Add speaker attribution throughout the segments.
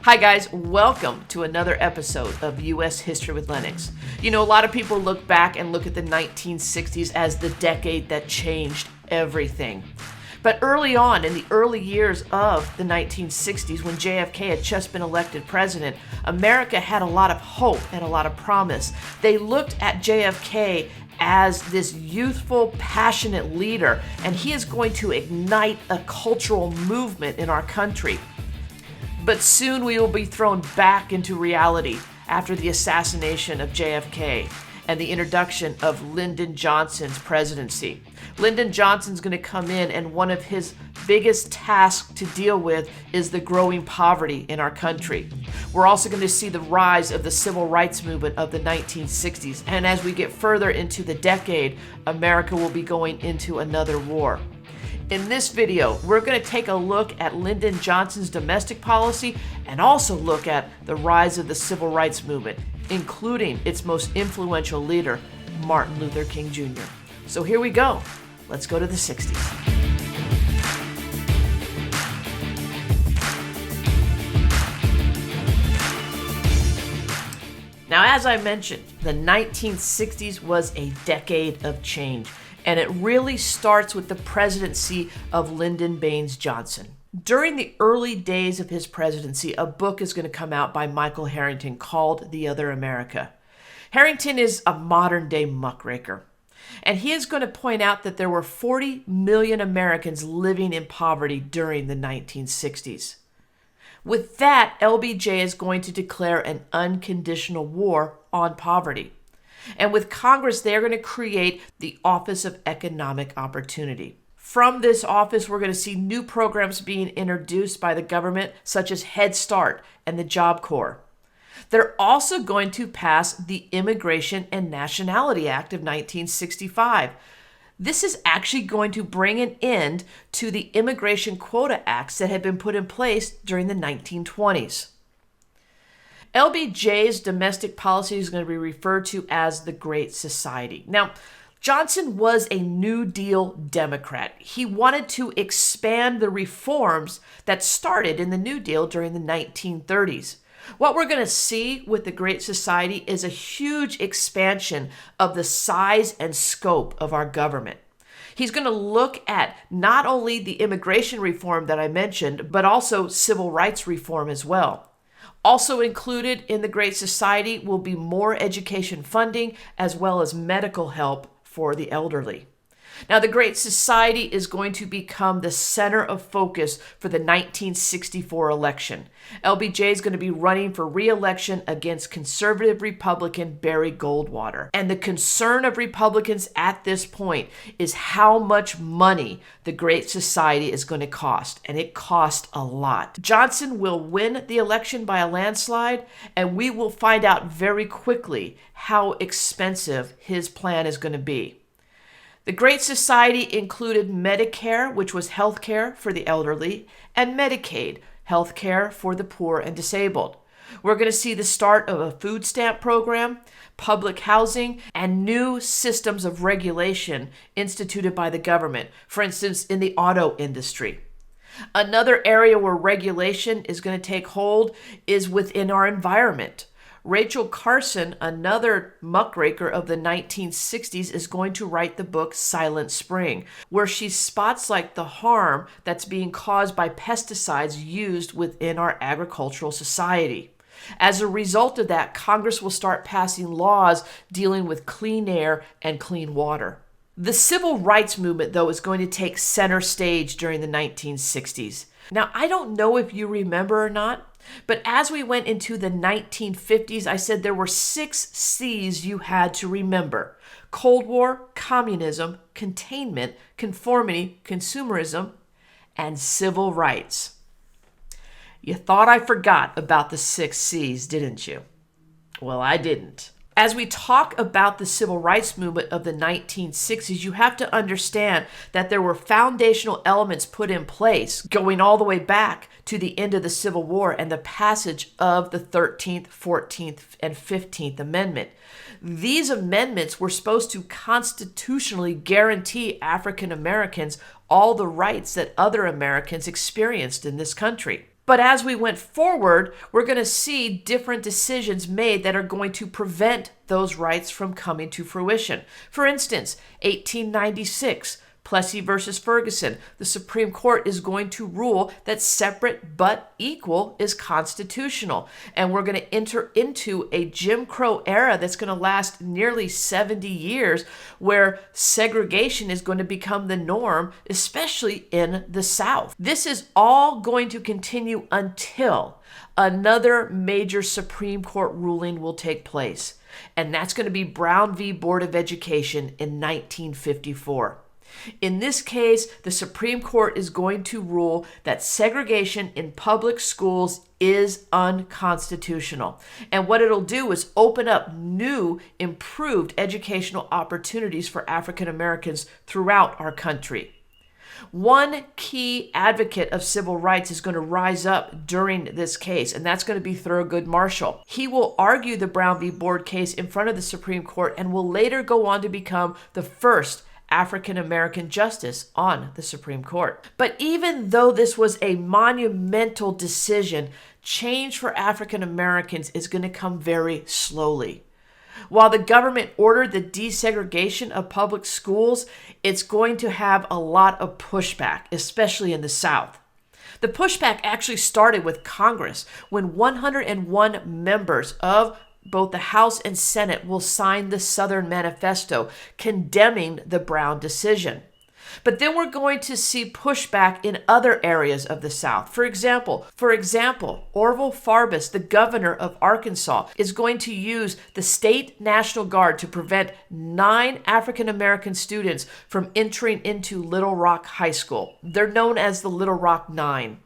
Speaker 1: Hi guys, welcome to another episode of U.S. History with Lennox. You know, a lot of people look back and look at the 1960s as the decade that changed everything. But early on, in the early years of the 1960s, when JFK had just been elected president, America had a lot of hope and a lot of promise. They looked at JFK as this youthful, passionate leader, and he is going to ignite a cultural movement in our country. But soon we will be thrown back into reality after the assassination of JFK and the introduction of Lydon Johnson's presidency. Lydon Johnson's going to come in, and one of his biggest tasks to deal with is the growing poverty in our country. We're also going to see the rise of the civil rights movement of the 1960s. And as we get further into the decade, America will be going into another war. In this video, we're going to take a look at Lydon Johnson's domestic policy and also look at the rise of the civil rights movement, including its most influential leader, Martin Luther King Jr. So here we go. Let's go to the 60s. Now, as I mentioned, the 1960s was a decade of change, and it really starts with the presidency of Lydon B Johnson. During the early days of his presidency, a book is going to come out by Michael Harrington called The Other America. Harrington is a modern-day muckraker, and he is going to point out that there were 40 million Americans living in poverty during the 1960s. With that, LBJ is going to declare an unconditional war on poverty. And with Congress, they're going to create the Office of Economic Opportunity. From this office, we're going to see new programs being introduced by the government, such as Head Start and the Job Corps. They're also going to pass the Immigration and Nationality Act of 1965. This is actually going to bring an end to the Immigration Quota Acts that had been put in place during the 1920s. LBJ's domestic policy is going to be referred to as the Great Society. Now, Johnson was a New Deal Democrat. He wanted to expand the reforms that started in the New Deal during the 1930s. What we're going to see with the Great Society is a huge expansion of the size and scope of our government. He's going to look at not only the immigration reform that I mentioned, but also civil rights reform as well. Also included in the Great Society will be more education funding as well as medical help for the elderly. Now, the Great Society is going to become the center of focus for the 1964 election. LBJ is going to be running for re-election against conservative Republican Barry Goldwater. And the concern of Republicans at this point is how much money the Great Society is going to cost. And it cost a lot. Johnson will win the election by a landslide, and we will find out very quickly how expensive his plan is going to be. The Great Society included Medicare, which was health care for the elderly, and Medicaid, health care for the poor and disabled. We're going to see the start of a food stamp program, public housing, and new systems of regulation instituted by the government, for instance, in the auto industry. Another area where regulation is going to take hold is within our environment. Rachel Carson, another muckraker of the 1960s, is going to write the book Silent Spring, where she spots the harm that's being caused by pesticides used within our agricultural society. As a result of that, Congress will start passing laws dealing with clean air and clean water. The civil rights movement, though, is going to take center stage during the 1960s. Now, I don't know if you remember or not, but as we went into the 1950s, I said there were 6 C's you had to remember: Cold War, communism, containment, conformity, consumerism, and civil rights. You thought I forgot about the 6 C's, didn't you? Well, I didn't. As we talk about the civil rights movement of the 1960s, you have to understand that there were foundational elements put in place going all the way back to the end of the Civil War and the passage of the 13th, 14th, and 15th Amendment. These amendments were supposed to constitutionally guarantee African Americans all the rights that other Americans experienced in this country. But as we went forward, we're going to see different decisions made that are going to prevent those rights from coming to fruition. For instance, 1896, Plessy versus Ferguson, the Supreme Court is going to rule that separate but equal is constitutional. And we're going to enter into a Jim Crow era that's going to last nearly 70 years, where segregation is going to become the norm, especially in the South. This is all going to continue until another major Supreme Court ruling will take place. And that's going to be Brown v. Board of Education in 1954. In this case, the Supreme Court is going to rule that segregation in public schools is unconstitutional. And what it'll do is open up new, improved educational opportunities for African Americans throughout our country. One key advocate of civil rights is going to rise up during this case, and that's going to be Thurgood Marshall. He will argue the Brown v. Board case in front of the Supreme Court and will later go on to become the first African American justice on the Supreme Court. But even though this was a monumental decision, change for African Americans is going to come very slowly. While the government ordered the desegregation of public schools, it's going to have a lot of pushback, especially in the South. The pushback actually started with Congress when 101 members of both the House and Senate will sign the Southern Manifesto condemning the Brown decision. But then we're going to see pushback in other areas of the South. For example, Orville Farbus, the governor of Arkansas, is going to use the state National Guard to prevent 9 African American students from entering into Little Rock High School. They're known as the Little Rock Nine.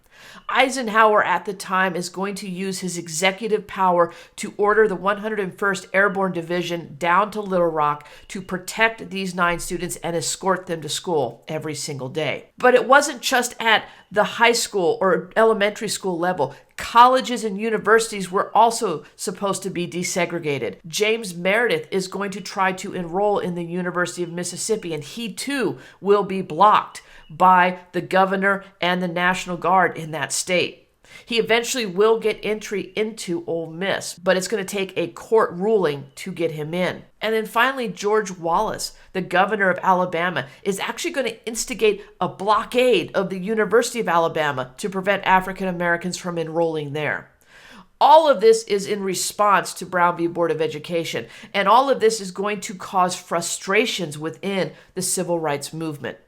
Speaker 1: Eisenhower at the time is going to use his executive power to order the 101st Airborne Division down to Little Rock to protect these 9 students and escort them to school every single day. But it wasn't just at the high school or elementary school level. Colleges and universities were also supposed to be desegregated. James Meredith is going to try to enroll in the University of Mississippi, and he too will be blocked by the governor and the National Guard in that state. He eventually will get entry into Ole Miss, but it's going to take a court ruling to get him in. And then finally, George Wallace, the governor of Alabama, is actually going to instigate a blockade of the University of Alabama to prevent African Americans from enrolling there. All of this is in response to Brown v. Board of Education, and all of this is going to cause frustrations within the civil rights movement.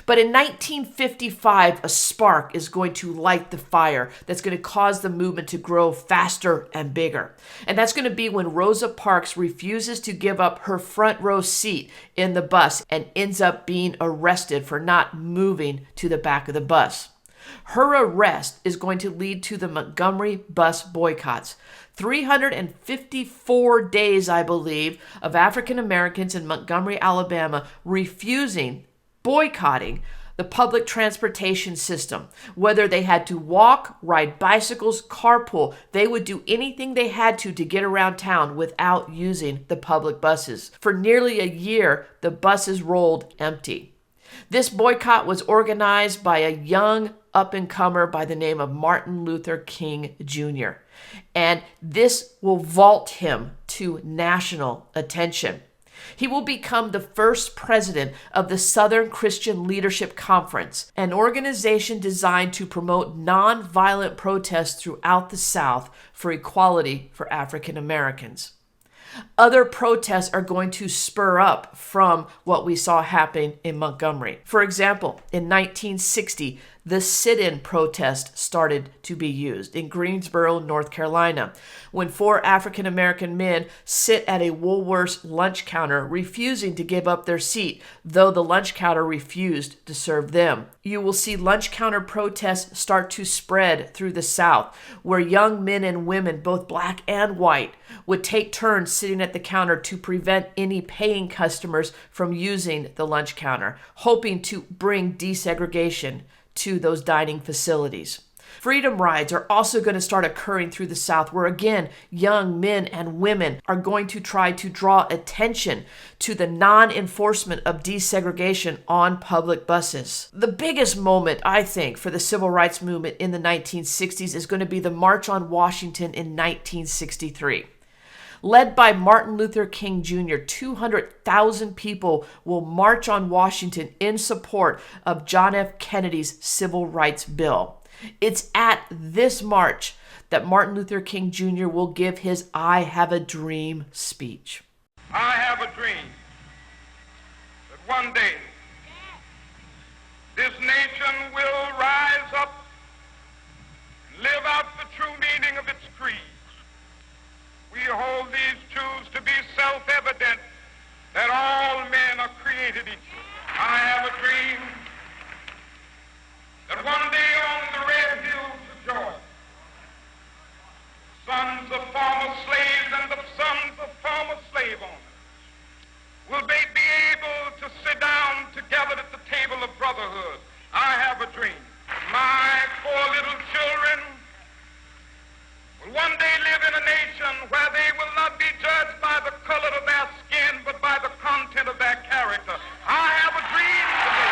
Speaker 1: But in 1955, a spark is going to light the fire that's going to cause the movement to grow faster and bigger. And that's going to be when Rosa Parks refuses to give up her front row seat in the bus and ends up being arrested for not moving to the back of the bus. Her arrest is going to lead to the Montgomery bus boycotts. 354 days, I believe, of African Americans in Montgomery, Alabama boycotting the public transportation system. Whether they had to walk, ride bicycles, carpool, they would do anything they had to get around town without using the public buses. For nearly a year, the buses rolled empty. This boycott was organized by a young up-and-comer by the name of Martin Luther King Jr. And this will vault him to national attention. He will become the first president of the Southern Christian Leadership Conference, an organization designed to promote nonviolent protests throughout the South for equality for African Americans. Other protests are going to spur up from what we saw happen in Montgomery. For example, in 1960, the sit-in protest started to be used in Greensboro, North Carolina, when 4 African American men sit at a Woolworth's lunch counter refusing to give up their seat, though the lunch counter refused to serve them. You will see lunch counter protests start to spread through the South, where young men and women, both black and white, would take turns sitting at the counter to prevent any paying customers from using the lunch counter, hoping to bring desegregation to those dining facilities. Freedom rides are also going to start occurring through the South, where again, young men and women are going to try to draw attention to the non-enforcement of desegregation on public buses. The biggest moment, I think, for the civil rights movement in the 1960s is going to be the March on Washington in 1963. Led by Martin Luther King Jr., 200,000 people will march on Washington in support of John F. Kennedy's Civil Rights Bill. It's at this march that Martin Luther King Jr. will give his I Have a Dream speech.
Speaker 2: I have a dream that one day this nation will rise up and live out the true meaning of its creed. We hold these truths to be self-evident, that all men are created equal. I have a dream that one day on the red hills of Georgia, sons of former slaves and the sons of former slave owners will be able to sit down together at the table of brotherhood. I have a dream. My 4 little children will one day live in a nation where they will not be judged by the color of their skin, but by the content of their character. I have a dream today.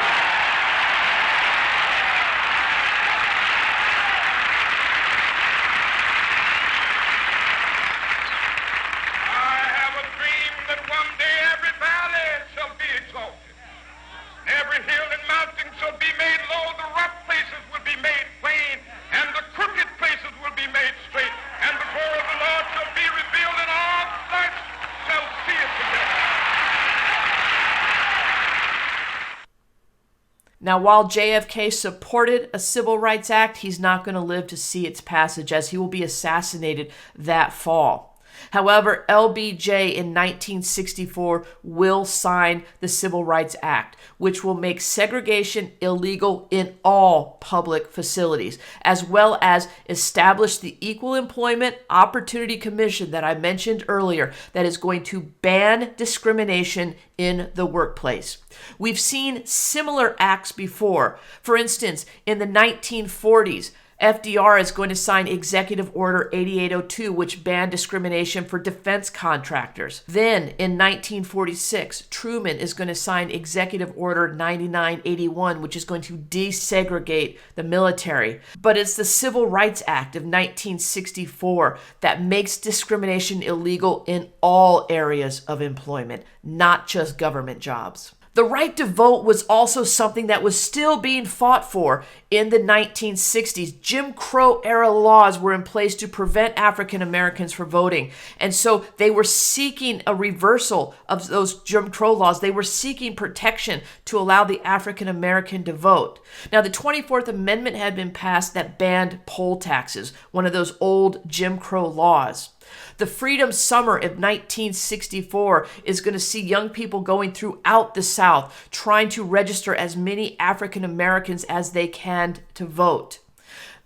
Speaker 2: I have a dream that one day every valley shall be exalted. Every hill and mountain shall be made low, the rough places will be made plain, and the crooked places will be made straight, and the glory of the Lord shall be revealed, and all flesh shall see it together.
Speaker 1: Now, while JFK supported a Civil Rights Act, he's not going to live to see its passage, as he will be assassinated that fall. However, LBJ in 1964 will sign the Civil Rights Act, which will make segregation illegal in all public facilities, as well as establish the Equal Employment Opportunity Commission that I mentioned earlier, that is going to ban discrimination in the workplace. We've seen similar acts before. For instance, in the 1940s, FDR is going to sign Executive Order 8802, which banned discrimination for defense contractors. Then, in 1946, Truman is going to sign Executive Order 9981, which is going to desegregate the military. But it's the Civil Rights Act of 1964 that makes discrimination illegal in all areas of employment, not just government jobs. The right to vote was also something that was still being fought for in the 1960s. Jim Crow era laws were in place to prevent African Americans from voting. And so they were seeking a reversal of those Jim Crow laws. They were seeking protection to allow the African American to vote. Now, the 24th Amendment had been passed that banned poll taxes, one of those old Jim Crow laws. The Freedom Summer of 1964 is going to see young people going throughout the South trying to register as many African Americans as they can to vote.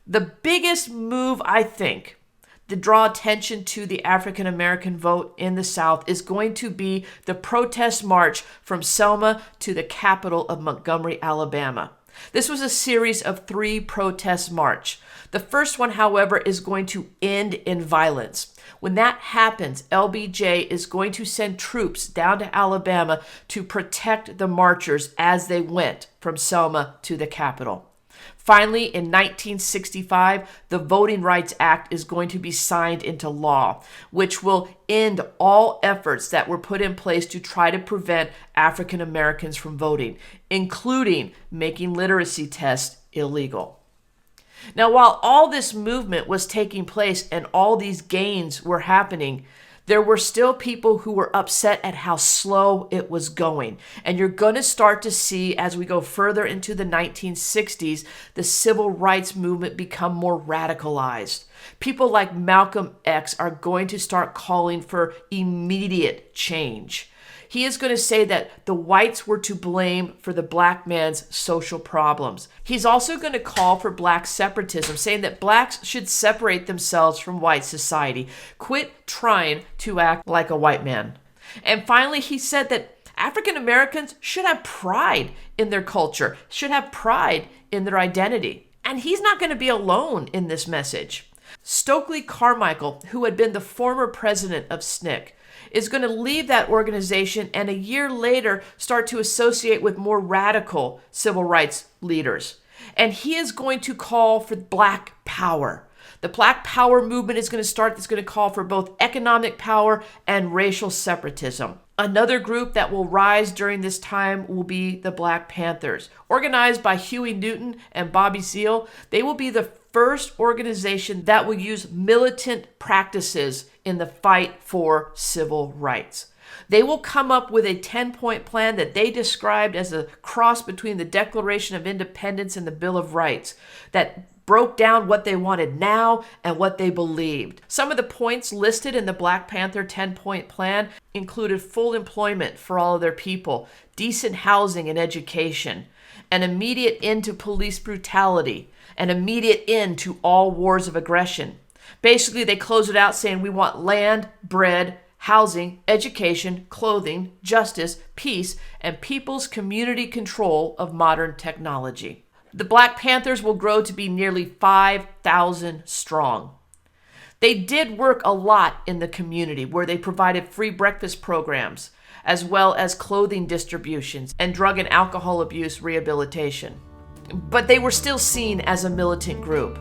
Speaker 1: The biggest move, I think, to draw attention to the African American vote in the South is going to be the protest march from Selma to the capital of Montgomery, Alabama. This was a series of 3 protest marches. The first one, however, is going to end in violence. When that happens, LBJ is going to send troops down to Alabama to protect the marchers as they went from Selma to the Capitol. Finally, in 1965, the Voting Rights Act is going to be signed into law, which will end all efforts that were put in place to try to prevent African Americans from voting, including making literacy tests illegal. Now, while all this movement was taking place and all these gains were happening, there were still people who were upset at how slow it was going. And you're going to start to see, as we go further into the 1960s, the civil rights movement become more radicalized. People like Malcolm X are going to start calling for immediate change. He is going to say that the whites were to blame for the black man's social problems. He's also going to call for black separatism, saying that blacks should separate themselves from white society. Quit trying to act like a white man. And finally, he said that African Americans should have pride in their culture, should have pride in their identity. And he's not going to be alone in this message. Stokely Carmichael, who had been the former president of SNCC, is going to leave that organization and a year later start to associate with more radical civil rights leaders. And he is going to call for Black power. The Black power movement is going to start. That's going to call for both economic power and racial separatism. Another group that will rise during this time will be the Black Panthers. Organized by Huey Newton and Bobby Seale, they will be the first organization that will use militant practices in the fight for civil rights. They will come up with a 10-point plan that they described as a cross between the Declaration of Independence and the Bill of Rights that broke down what they wanted now and what they believed. Some of the points listed in the Black Panther 10-point plan included full employment for all of their people, decent housing and education, an immediate end to police brutality, an immediate end to all wars of aggression. Basically, they close it out saying we want land, bread, housing, education, clothing, justice, peace, and people's community control of modern technology. The Black Panthers will grow to be nearly 5,000 strong. They did work a lot in the community where they provided free breakfast programs, as well as clothing distributions and drug and alcohol abuse rehabilitation. But they were still seen as a militant group.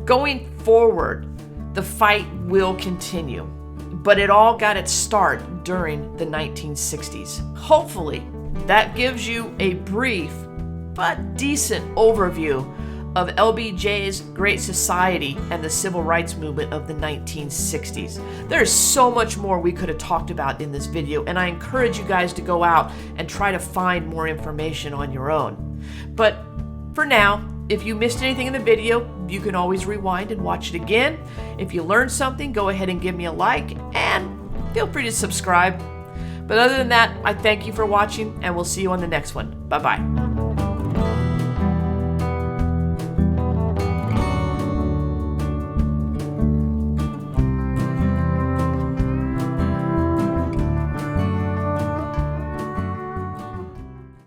Speaker 1: Going forward, the fight will continue, but it all got its start during the 1960s. Hopefully, that gives you a brief but decent overview of LBJ's Great Society and the Civil Rights Movement of the 1960s. There's so much more we could have talked about in this video, and I encourage you guys to go out and try to find more information on your own. But for now, if you missed anything in the video, you can always rewind and watch it again. If you learned something, go ahead and give me a like, and feel free to subscribe. But other than that, I thank you for watching, and we'll see you on the next one. Bye-bye.